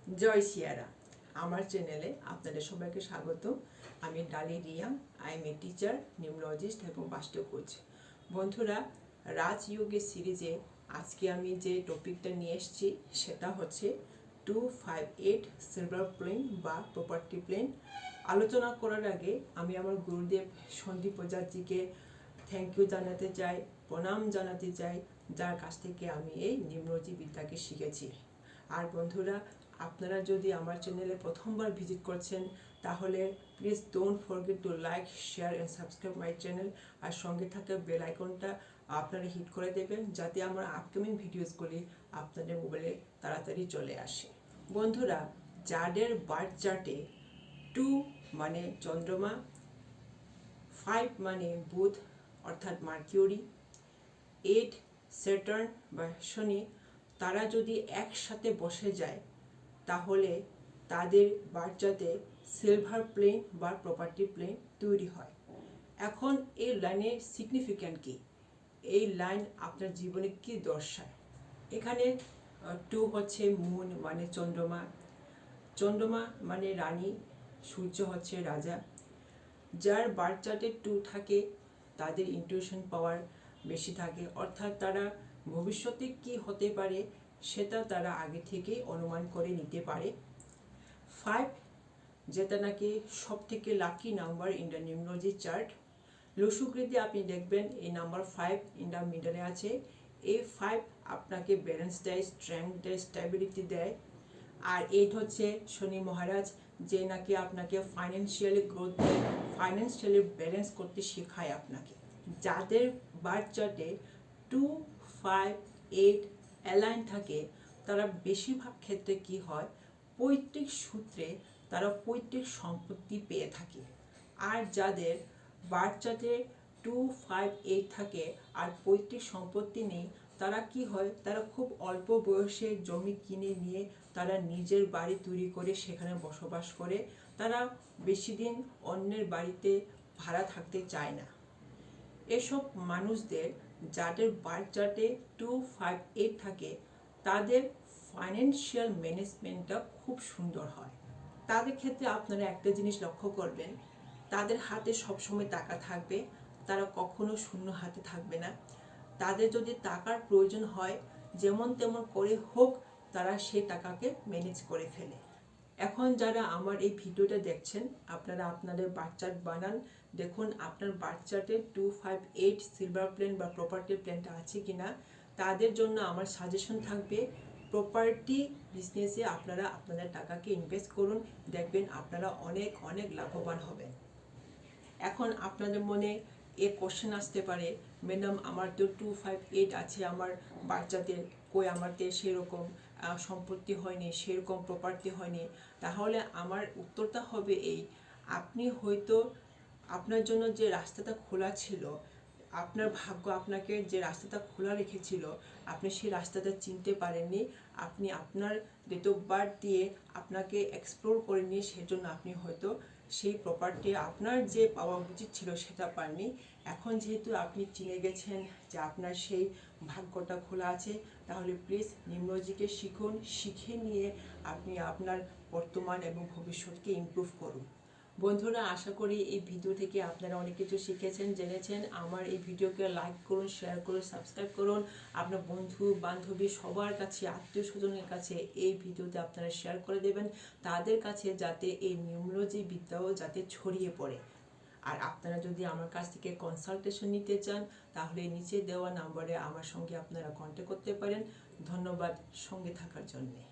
জয় সিয়ারা আমার চ্যানেলে আপনাদের সবাইকে স্বাগত। আমি ডালি Riya. I M a teacher, numerologist এবং বাস্টু কোচ। বন্ধুরা, রাজযোগের সিরিজে আজকে আমি যে টপিকটা নিয়ে এসেছি সেটা হচ্ছে 258 সিলভার প্লেন বা প্রপার্টি প্লেন। আলোচনা করার আগে আমি আমার গুরুদেব সন্দীপ ওঝাজিকে থ্যাংক ইউ জানাতে চাই, প্রণাম জানাতে চাই, যার কাছ থেকে আমি এই নিউমোলজি বিদ্যাকে শিখেছি। আর বন্ধুরা, আপনারা যদি আমার চ্যানেলে প্রথমবার ভিজিট করছেন তাহলে please don't forget to like, share and subscribe my channel. আর সঙ্গে থাকা বেল আইকনটা আপনারা হিট করে দেবেন যাতে আমার আপকামিং ভিডিওসগুলি আপনাদের মোবাইলে তাড়াতাড়ি চলে আসে। বন্ধুরা, যাদের বার্থ চার্টে 2 মানে চন্দ্রমা, 5 মানে বুধ অর্থাৎ মার্কিউরি, 8 স্যাটার্ন বা শনি, তারা যদি একসাথে বসে যায় তাহলে তাদের বার্থ চার্টে সিলভার প্লেন বা প্রপার্টি প্লেন তৈরি হয়। এখন এই লাইনের সিগনিফিক্যান্ট কি? এই লাইন আপনার জীবনে কি দর্শায়? এখানে 2 হচ্ছে মুন মানে চন্দ্রমা, চন্দ্রমা মানে রানী, সূর্য হচ্ছে রাজা। যার বার্থ চার্টে 2 থাকে তাদের ইনটিউশন পাওয়ার বেশি থাকে, অর্থাৎ তারা ভবিষ্যতে কি হতে পারে সেটা তারা আগে থেকেই অনুমান করে নিতে পারে। 5 যেটা নাকি সব থেকে lucky number in the numerology chart. লসুকৃতি আপনি দেখবেন এই নাম্বার 5 ইন দ্য মিডলে আছে। এই 5 আপনাকে ব্যালেন্স দেয়, স্ট্রেংথ দেয়, স্টেবিলিটি দেয়। আর 8 হচ্ছে শনি মহারাজ, যে নাকি আপনাকে ফাইন্যান্সিয়ালি গ্রোথ দেয়, ফাইন্যান্সিয়ালি ব্যালেন্স করতে শেখায় আপনাকে। যাদের বার্থ চার্টে 2, 5, 8 অ্যালাইন থাকে তারা বেশিরভাগ ক্ষেত্রে কি হয়, পৈতৃক সূত্রে তারা পৈতৃক সম্পত্তি পেয়ে থাকে। আর যাদের বার্থ চার্টে 2, 5, 8 থাকে আর পৈতৃক সম্পত্তি নেই, তারা কি হয়, তারা খুব অল্প বয়সে জমি কিনে নিয়ে তারা নিজের বাড়ি তৈরি করে সেখানে বসবাস করে। তারা বেশি দিন অন্যের বাড়িতে ভাড়া থাকতে চায় না। এসব মানুষদের যাদের বার্থ চার্টে 2, 5, 8 থাকে তাদের ফাইন্যান্সিয়াল ম্যানেজমেন্টটা খুব সুন্দর হয়। তাদের ক্ষেত্রে আপনারা একটা জিনিস লক্ষ্য করবেন, তাদের হাতে সবসময় টাকা থাকবে, তারা কখনো শূন্য হাতে থাকবে না। তাদের যদি টাকার প্রয়োজন হয় যেমন তেমন করে হোক তারা সেই টাকাকে ম্যানেজ করে ফেলে। এখন যারা আমার এই ভিডিওটা দেখছেন আপনারা আপনাদের বার্থ চার্ট বানান, দেখুন আপনার বার্থ চার্টে 2, 5, 8 সিলভার প্লেন বা প্রপার্টি প্লেনটা আছে কিনা। তাদের জন্য আমার সাজেশন থাকবে প্রপার্টি বিজনেসে আপনারা আপনাদের টাকাকে ইনভেস্ট করুন, দেখবেন আপনারা অনেক অনেক লাভবান হবেন। এখন আপনাদের মনে এ কোশ্চেন আসতে পারে, ম্যাডাম আমার তো 2, 5, 8 আছে আমার বাচ্চাদের, কই আমাদের সেরকম সম্পত্তি হয়নি, সেরকম প্রপার্টি হয়নি। তাহলে আমার উত্তরটা হবে এই, আপনি হয়তো আপনার জন্য যে রাস্তাটা খোলা ছিল, আপনার ভাগ্য আপনাকে যে রাস্তাটা খোলা রেখেছিল আপনি সেই রাস্তাটা চিনতে পারেননি। আপনি আপনার ডেট অফ বার্থ দিয়ে আপনাকে এক্সপ্লোর করেননি, সেজন্য আপনি হয়তো সেই প্রপার্টি আপনার যে পাওয়া উচিত ছিল সেটা পাননি। এখন যেহেতু আপনি চিনে গেছেন যে আপনার সেই ভাগ্যটা খোলা আছে, তাহলে প্লিজ নিউমোলজিকে শিখুন, শিখে নিয়ে আপনি আপনার বর্তমান এবং ভবিষ্যৎকে ইমপ্রুভ করুন। বন্ধুরা, আশা করি এই ভিডিও থেকে আপনারা অনেক কিছু শিখেছেন, জেনেছেন। আমার এই ভিডিওকে লাইক করুন, শেয়ার করুন, সাবস্ক্রাইব করুন। আপনার বন্ধু বান্ধবী সবার কাছে, আত্মীয় স্বজনের কাছে এই ভিডিওতে আপনারা শেয়ার করে দেবেন, তাদের কাছে যাতে এই নিউমোলজি বিদ্যাও যাতে ছড়িয়ে পড়ে। আর আপনারা যদি আমার কাছ থেকে কনসালটেশন নিতে চান তাহলে নিচে দেওয়া নম্বরে আমার সঙ্গে আপনারা কন্ট্যাক্ট করতে পারেন। ধন্যবাদ সঙ্গে থাকার জন্যে।